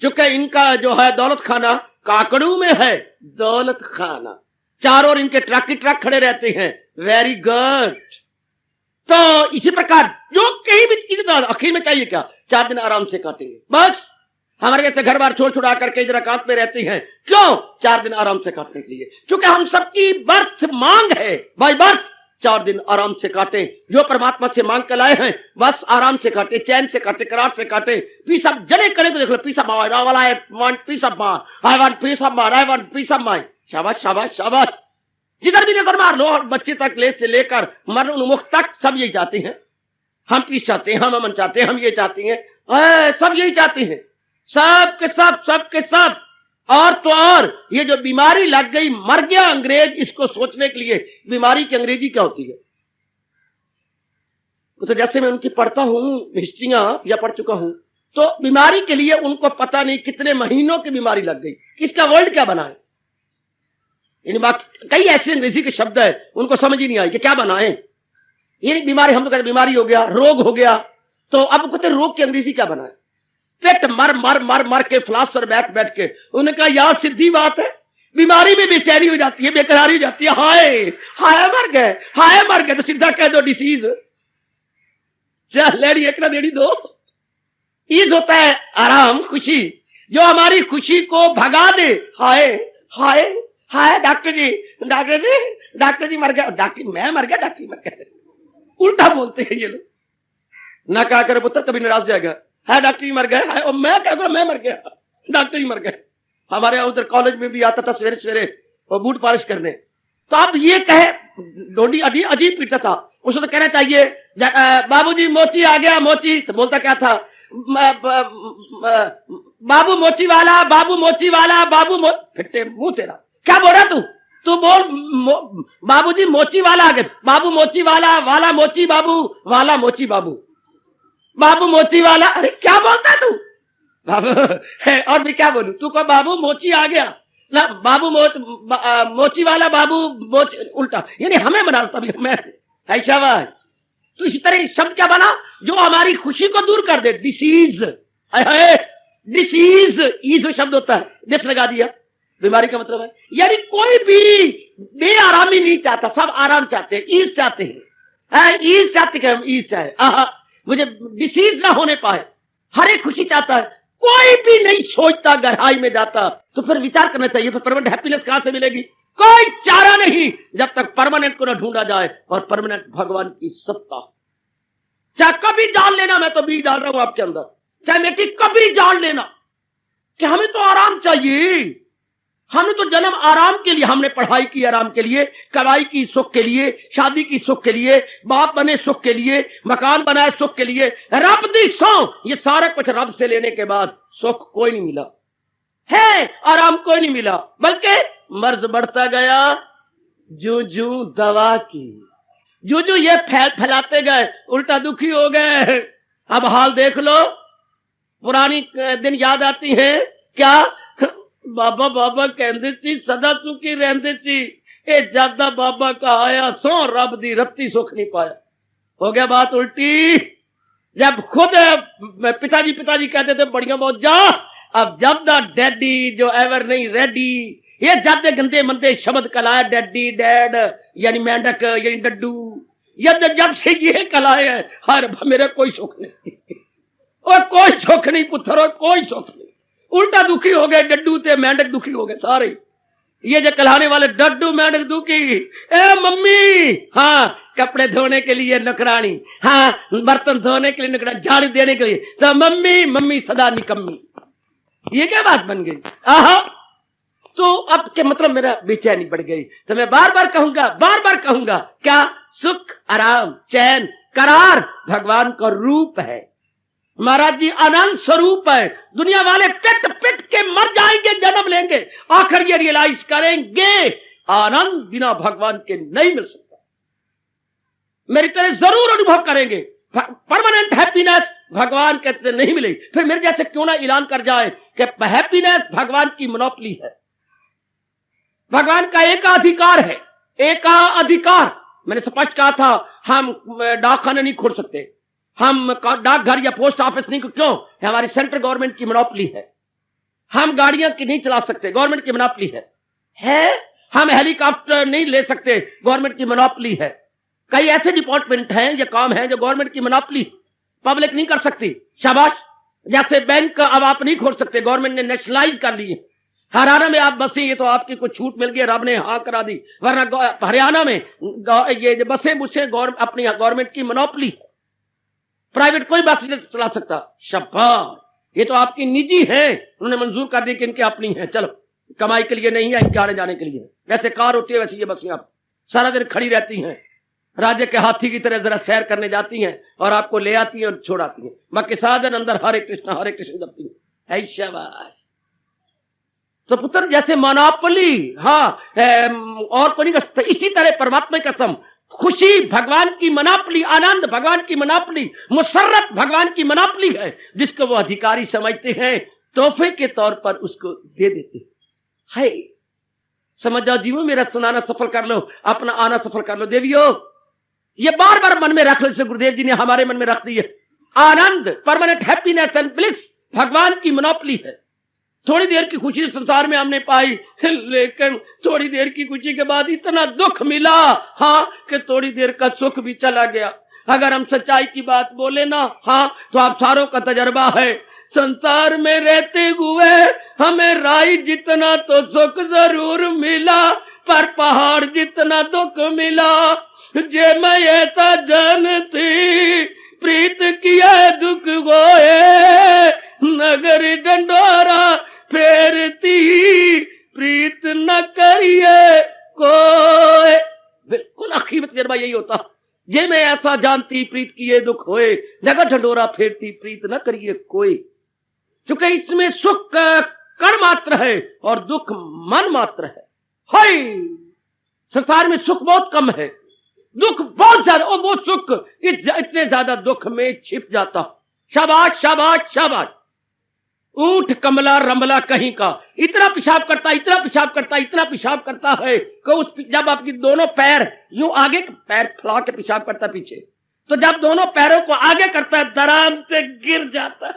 क्योंकि इनका जो है दौलत खाना काकड़ू में है, दौलत खाना, चारों ओर इनके ट्रक ही ट्रक खड़े रहते हैं, वेरी गुड। तो इसी प्रकार जो कहीं भी चीज आखिर में चाहिए क्या, 4 दिन आराम से काटेंगे, बस हमारे जैसे घर बार छोड़ छुड़ा करके इधर एकांत में रहते हैं, क्यों, 4 दिन आराम से काटने के लिए, क्योंकि हम सबकी बर्थ मांग है, बाय बर्थ 4 दिन आराम से काटे, जो परमात्मा से मांग कर लाए हैं बस आराम से काटे, चैन से काटे, करार से काटे, पीस ऑफ जड़े करे तो देख लो, peace of mind, I want peace of mind, I want peace of mind, I want peace of mind, शाबाश शाबाश शाबाश, जिधर भी नजर मार लो, बच्चे तक ले से लेकर मरण उन्मुख तक सब यही चाहते हैं, हम पीस चाहते हैं, हम अमन चाहते हैं, हम ये चाहते हैं, सब यही चाहते हैं, सब के सब, सब के सब। और तो और ये जो बीमारी लग गई, मर गया अंग्रेज, इसको सोचने के लिए बीमारी की अंग्रेजी क्या होती है, तो जैसे मैं उनकी पढ़ता हूं हिस्ट्रियां या पढ़ चुका हूं, तो बीमारी के लिए उनको पता नहीं कितने महीनों की बीमारी लग गई, इसका वर्ड क्या बनाए, कई ऐसे अंग्रेजी के शब्द है उनको समझ ही नहीं आई कि क्या बनाए, ये बीमारी, हम तो कहते बीमारी हो गया, रोग हो गया, तो अब कहते रोग की अंग्रेजी क्या बनाए, पेट मर मर मर मर के फ्लास्टर बैठ बैठ के, उन्होंने कहा यार सीधी बात है, बीमारी में बेचैनी हो जाती है, बेकरारी हो जाती है, हाय हाय मर गए, हाय मर गए, तो सीधा कह दो डिसीज, लेडी एक ना देड़ी दो, ईज होता है आराम, खुशी, जो हमारी खुशी को भगा दे, हाय हाय हाय डॉक्टर जी, डॉक्टर जी, डॉक्टर जी मर गया, डॉक्टर मैं मर गया, डॉक्टर मर गया, उल्टा बोलते हैं ये लोग, ना कहा करे पुत्र कभी निराश जाएगा, है डॉक्टर ही मर गए, है, और मैं क्या मैं मर गया, डॉक्टर ही मर गए। हमारे यहां उधर कॉलेज में भी आता था सवेरे सवेरे और बूट पॉलिश करने, तो अब ये कहे डोडी अजीब पीटता था, उसे तो कहना चाहिए बाबूजी मोची आ गया, मोची, तो बोलता क्या था, बाबू मोची वाला, बाबू मोची वाला, बाबू फिट्टे मुंह तेरा, क्या बोल रहा तू, तू बोल बाबूजी मोची वाला आगे, बाबू मोची वाला, वाला मोची बाबू, वाला मोची बाबू, बाबू मोची वाला। अरे क्या बोलता तू बाबू है, और मैं क्या बोलूं? तू को बाबू मोची आ गया ना, बाबू मोची वाला बाबू मोच, उल्टा यानी हमें बना तभी मैं ऐसा भाई। तो इसी तरह शब्द क्या बना जो हमारी खुशी को दूर कर दे, डिसीज। डिसीज ईज शब्द होता है, डिस लगा दिया, बीमारी का मतलब है। यानी कोई भी बेआरामी नहीं चाहता, सब आराम चाहते हैं, ईज चाहते हैं, ईज चाहते हैं, हम ईज चाहे, मुझे डिसीज ना होने पाए, हर एक खुशी चाहता है। कोई भी नहीं सोचता, गहराई में जाता, तो फिर विचार करना चाहिए, फिर परमानेंट हैप्पीनेस कहां से मिलेगी? कोई चारा नहीं जब तक परमानेंट को ना ढूंढा जाए। और परमानेंट भगवान की सत्ता। चाहे कभी जान लेना, मैं तो बीज डाल रहा हूं आपके अंदर, चाहे बेटी कभी जान लेना कि हमें तो आराम चाहिए। हमने तो जन्म आराम के लिए, हमने पढ़ाई की आराम के लिए, कमाई की सुख के लिए, शादी की सुख के लिए, बाप बने सुख के लिए, मकान बनाए सुख के लिए, रब दी सो, ये सारा कुछ रब से लेने के बाद सुख कोई नहीं मिला है, आराम कोई नहीं मिला, बल्कि मर्ज बढ़ता गया। जू जू दवा की, जू जू ये फैलाते गए, उल्टा दुखी हो गए। अब हाल देख लो, पुरानी दिन याद आती है क्या? बाबा बाबा कहते सी सदा सुखी रहते सी, ए ज्यादा बाबा का आया सो रब दी रत्ती सुख नहीं पाया। हो गया बात उल्टी। जब खुद पिताजी कहते थे बढ़िया मौजा, अब जब द डैडी जो एवर नहीं रेडी, ये ज्यादा गंदे मंदे शब्द कलाए, डैडी डैड यानी मेंढक यानी डड्डू, जब से ये कलाए है, हर मेरा कोई सुख नहीं और कोई सुख नहीं पुत्रो, कोई सुख नहीं। उल्टा दुखी हो गए, डड्डू थे मेंढक दुखी हो गए सारे। ये जो कहलाने वाले डड्डू मेंढक दुखी, ए मम्मी, हाँ कपड़े धोने के लिए नौकरानी, हाँ बर्तन धोने के लिए नौकरानी, झाड़ू देने के लिए तो मम्मी, मम्मी सदा निकम्मी। ये क्या बात बन गई? तो अब के मतलब मेरा बेचैनी बढ़ गई। तो मैं बार बार कहूंगा क्या? सुख, आराम, चैन, करार भगवान का रूप है। महाराज जी आनंद स्वरूप है। दुनिया वाले पिट पिट के मर जाएंगे, जन्म लेंगे, आखिर ये रियलाइज करेंगे आनंद बिना भगवान के नहीं मिल सकता। मेरी तरह जरूर अनुभव करेंगे, परमानेंट हैप्पीनेस भगवान कहते नहीं मिलेगी। फिर मेरे जैसे क्यों ना ऐलान कर जाए कि हैप्पीनेस भगवान की मोनोपोली है, भगवान का एकाधिकार है, एकाधिकार। मैंने स्पष्ट कहा था, हम डाकखाने नहीं खोल सकते, हम डाकघर या पोस्ट ऑफिस नहीं, क्यों? हमारी सेंट्रल गवर्नमेंट की मोनोपोली है। हम गाड़ियां की नहीं चला सकते, गवर्नमेंट की मोनोपोली है। हम हेलीकॉप्टर नहीं ले सकते, गवर्नमेंट की मोनोपोली है। कई ऐसे डिपार्टमेंट हैं या काम है जो गवर्नमेंट की मोनोपोली पब्लिक नहीं कर सकती। शाबाश। जैसे बैंक अब आप नहीं खोल सकते, गवर्नमेंट ने नेशनलाइज कर लिए। हरियाणा में आप बसें, ये तो आपकी कुछ छूट मिल गई, रब ने हाँ करा दी, वरना हरियाणा में ये जो बसें अपनी गवर्नमेंट की मोनोपोली है, प्राइवेट कोई बस नहीं चला सकता। शाबाश, ये तो आपकी निजी है, उन्होंने मंजूर कर दी कि इनकी अपनी है, चलो कमाई के लिए नहीं है, इनके आने जाने के लिए। वैसे कार होती है, वैसे ये बसें आप सारा दिन खड़ी रहती हैं, राज्य के हाथी की तरह जरा सैर करने जाती हैं और आपको ले आती हैं और छोड़ आती हैं। बाकी साधन अंदर हरे कृष्ण जपती है। शाबाश। तो पुत्र जैसे मोनोपोली, हाँ और कोई नहीं कर सकता। इसी तरह परमात्मा की कसम, खुशी भगवान की मोनोपोली, आनंद भगवान की मोनोपोली, मुसर्रत भगवान की मोनोपोली है, जिसको वो अधिकारी समझते हैं, तोहफे के तौर पर उसको दे देते हैं। समझ जाओ जीवो, मेरा सुनाना सफल कर लो, अपना आना सफल कर लो। देवियों, ये बार बार मन में रख लो, जैसे गुरुदेव जी ने हमारे मन में रख दी है। आनंद, परमानेंट हैप्पीनेस एंड ब्लिस भगवान की मोनोपोली है। थोड़ी देर की खुशी संसार में हमने पाई, लेकिन थोड़ी देर की खुशी के बाद इतना दुख मिला, हाँ, कि थोड़ी देर का सुख भी चला गया। अगर हम सच्चाई की बात बोले ना, हाँ, तो आप सारों का तजर्बा है। संसार में रहते हुए हमें राई जितना तो सुख जरूर मिला, पर पहाड़ जितना दुख मिला। जे मैं ऐसा जानती प्रीत किया दुख गोए, नगर डंडोरा फेरती प्रीत न करिए कोई। बिल्कुल आखिर में तजर्बा यही होता, जे मैं ऐसा जानती प्रीत किए दुख होए, नगर डंडोरा फेरती प्रीत न करिए कोई। क्योंकि इसमें सुख कण मात्र है और दुख मन मात्र है। हाय संसार में सुख बहुत कम है, दुख बहुत ज्यादा, और वो सुख इतने ज्यादा दुख में छिप जाता। शाबाश शाबाश शाबाश। ऊंट कमला रमला कहीं का, इतना पेशाब करता, इतना पेशाब करता, इतना पेशाब करता है कि उस जब आपकी दोनों पैर यूं आगे, पैर फैला के पेशाब करता पीछे, तो जब दोनों पैरों को आगे करता है दराम से गिर जाता है।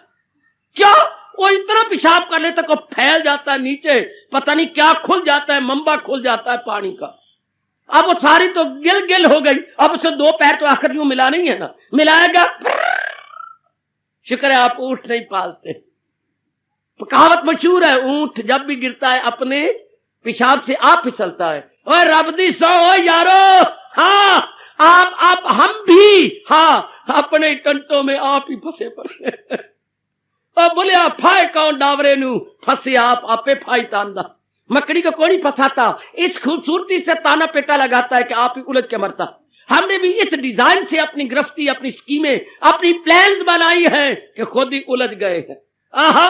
क्या? वो इतना पेशाब कर लेता को फैल जाता है नीचे, पता नहीं क्या खुल जाता है, मंबा खुल जाता है पानी का। अब वो सारी तो गिल गिल हो गई, अब उसे दो पैर तो आखिर यूं मिला नहीं है ना, मिलाएगा। शुक्र है आप ऊंट नहीं पालते। तो कहावत मशहूर है, ऊंट जब भी गिरता है अपने पेशाब से आप फिसलता है। और रब दी सौ यारो, हाँ आप हम भी, हाँ अपने टंटों में आप ही फंसे पड़े। और बोले आप फाए कौन डावरे नू फंसे, आप आपे फाई तांदा। मकड़ी को कौन ही फंसाता, इस खूबसूरती से ताना पेटा लगाता है कि आप ही उलझ के मरता। हमने भी इस डिजाइन से अपनी गृहस्थी, अपनी स्कीमें, अपनी प्लान्स बनाई हैं कि खुद ही उलझ गए हैं। आहा,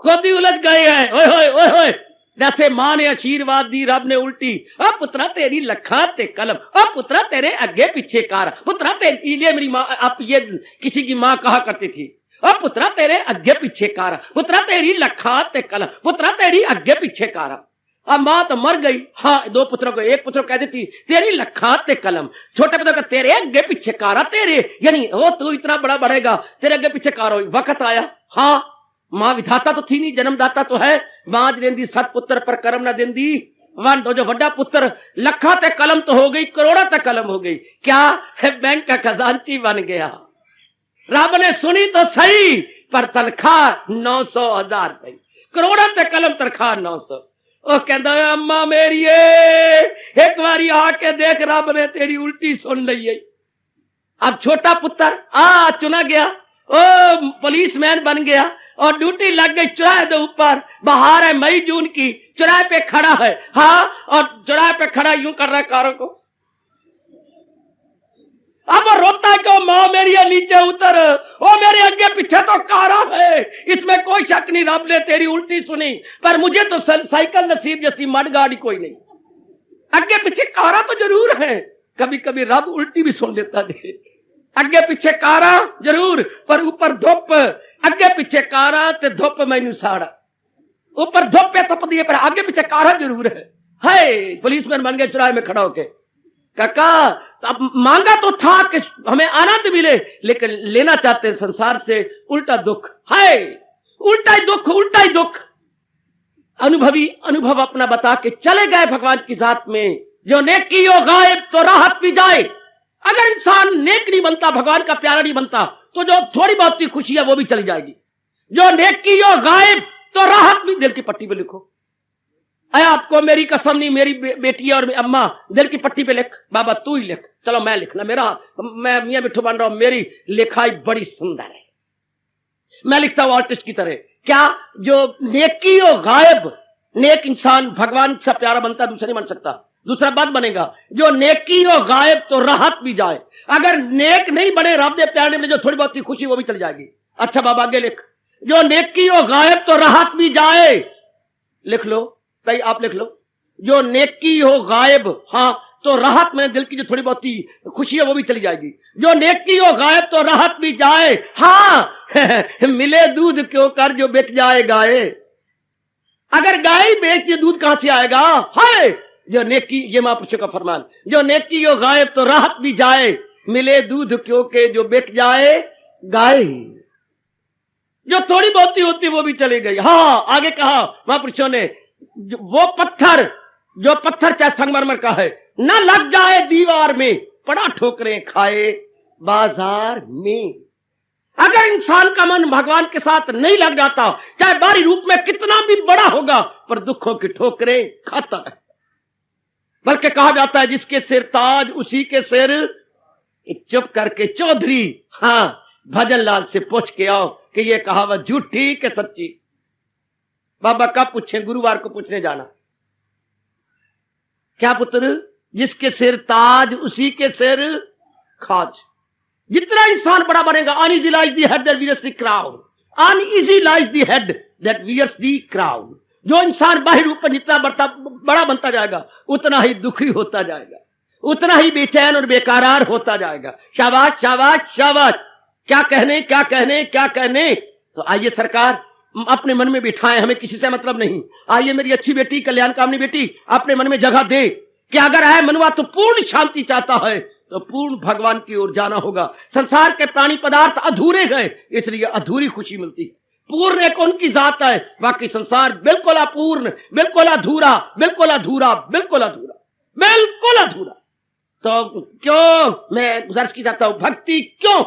खुद ही उलझ गए हैं। ओए होए ओए होए, जैसे मां ने आशीर्वाद दी, रब ने उल्टी। अब पुत्रा तेरी लखा ते कलम, अब पुत्रा तेरे अगे पीछे कार, पुत्रा तेरी, ये मेरी माँ, आप ये किसी की माँ कहा करती थी, अब पुत्रा तेरे अगे पीछे कार, पुत्रा तेरी लखा ते कलम, पुत्रा तेरी अगे पीछे कार। अब मां तो मर गई, हाँ दो पुत्रों को, एक पुत्र कह देती तेरी लखा ते कलम, छोटे पुत्र का तेरे अगे पीछे कारा, तेरे यानी वो तू इतना बड़ा बढ़ेगा, तेरे अगे पीछे कार हो। वक्त आया, हाँ मां विधाता तो थी नहीं, जन्मदाता तो है, मां देंदी सत पुत्र पर कर्म ना देंदी वन। जो बड़ा पुत्र लखा ते कलम तो हो गई, करोड़ा तक कलम हो गई, क्या है बैंक का खजांची बन गया। रब ने सुनी तो सही, पर तनख्वाह 900,000 रुपए, करोड़ा तक कलम तनख्वाह 900। ओ कहता है अम्मा मेरी एक बारी आके देख, रब ने तेरी उल्टी सुन ली है। अब छोटा पुत्र चुना गया, ओ पुलिसमैन बन गया और ड्यूटी लग गई चौराहे के ऊपर। बाहर है मई जून की, चौराहे पे खड़ा है, हाँ, और चौराहे पे खड़ा यूं कर रहा है कारों को। अब वो रोता है कि मां मेरी है, नीचे उतर, ओ मेरे आगे पीछे तो कारा है, इसमें कोई शक नहीं, रब ने तेरी उल्टी सुनी, पर मुझे तो साइकिल नसीब जैसी मड गाड़ी कोई नहीं। आगे पीछे कारा तो जरूर है, कभी कभी रब उल्टी भी सुन लेता है। अगे पीछे कारा जरूर, पर ऊपर धुप, अगे पीछे कारा ते धुप मैनू साड़ा, ऊपर धुप पे तप दिए, पर आगे पीछे कारा जरूर है। पुलिसमैन बन गए चौराहे में खड़ा होके। काका अब मांगा तो था कि हमें आनंद मिले, लेकिन लेना चाहते हैं संसार से उल्टा दुख है, उल्टा ही दुख, उल्टा ही दुख। अनुभवी अनुभव अपना बता के चले गए भगवान की जात में। जो नेकी हो गायब तो राहत भी जाए। अगर इंसान नेक नहीं बनता, भगवान का प्यारा नहीं बनता, तो जो थोड़ी बहुत की खुशी है वो भी चली जाएगी। जो नेकी हो गायब तो राहत भी, दिल की पट्टी पे लिखो। अरे आपको मेरी कसम नहीं, मेरी बेटी और अम्मा दिल की पट्टी पे लिख, बाबा तू ही लिख, चलो मैं लिखना, मैं मियां मिठू बन रहा हूं, मेरी लिखाई बड़ी सुंदर है, मैं लिखता हूं आर्टिस्ट की तरह। क्या? जो नेकी हो गायब, नेक इंसान भगवान से प्यारा बनता, दूसरा नहीं बन सकता, दूसरा बात बनेगा। जो नेकी हो गायब तो राहत भी जाए। अगर नेक नहीं बने, रब ने प्यार ने जो थोड़ी बहुत की खुशी वो भी चली जाएगी। अच्छा बाबा आगे लिख, जो नेकी हो गायब तो राहत भी जाए। लिख लो, तई आप लिख लो, जो नेकी हो गायब, हाँ, तो राहत में दिल की जो थोड़ी बहुत खुशी है वो भी चली जाएगी। जो नेकी हो गायब तो राहत भी जाए, हाँ मिले दूध क्यों कर जो बिक जाए गाय। अगर गाय बेच दिए दूध कहां से आएगा? हाय, जो नेकी, ये महापुरुषों का फरमान, जो नेकी हो गायब तो राहत भी जाए, मिले दूध क्यों के जो बिक जाए गाय। जो थोड़ी बहुत होती वो भी चली गई। हाँ, आगे कहा महापुरुषों ने, वो पत्थर, जो पत्थर चाहे संगमरमर का है, न लग जाए दीवार में, पड़ा ठोकरें खाए बाजार में। अगर इंसान का मन भगवान के साथ नहीं लग जाता, चाहे बाहरी रूप में कितना भी बड़ा होगा, पर दुखों की ठोकरें खाता है। बल्कि कहा जाता है जिसके सिर ताज उसी के सिर, चुप करके चौधरी, हाँ, भजन लाल से पूछ के आओ कि ये कहावत झूठी कि सच्ची। बाबा कब पूछे? गुरुवार को पूछने जाना। क्या पुत्र? जिसके सिर ताज उसी के सिर खाज। जितना इंसान बड़ा बनेगा, uneasy lies the head that wears the crown, uneasy lies the head that wears the crown। जो इंसान बाह्य रूप में जितना बड़ा बनता जाएगा उतना ही दुखी होता जाएगा, उतना ही बेचैन और बेकरार होता जाएगा। शाबाश शाबाश शाबाश, क्या कहने क्या कहने क्या कहने। तो आइए सरकार अपने मन में बिठाएं, हमें किसी से मतलब नहीं। आइए मेरी अच्छी बेटी, कल्याण कामनी बेटी, अपने मन में जगह दे कि अगर है मनवा तो पूर्ण शांति चाहता है तो पूर्ण भगवान की ओर जाना होगा। संसार के प्राणी पदार्थ अधूरे गए, इसलिए अधूरी खुशी मिलती है। पूर्ण एक उनकी जात है, बाकी संसार बिल्कुल अपूर्ण, बिल्कुल अधूरा, बिल्कुल अधूरा, बिल्कुल अधूरा, बिल्कुल अधूरा। तो क्यों मैं गुजारिश की जाता हूं, भक्ति क्यों?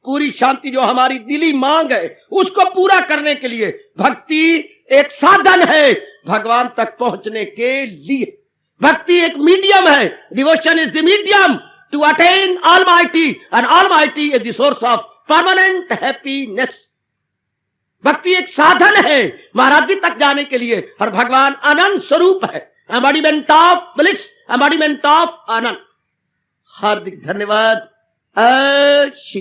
पूरी शांति जो हमारी दिली मांग है उसको पूरा करने के लिए भक्ति एक साधन है भगवान तक पहुंचने के लिए। भक्ति एक मीडियम है। Devotion is the medium to attain almighty and almighty is the source of permanent happiness. भक्ति एक साधन है महाराज तक जाने के लिए, और भगवान अनंत स्वरूप है, embodiment of bliss, embodiment of आनंद। हार्दिक धन्यवाद। श्री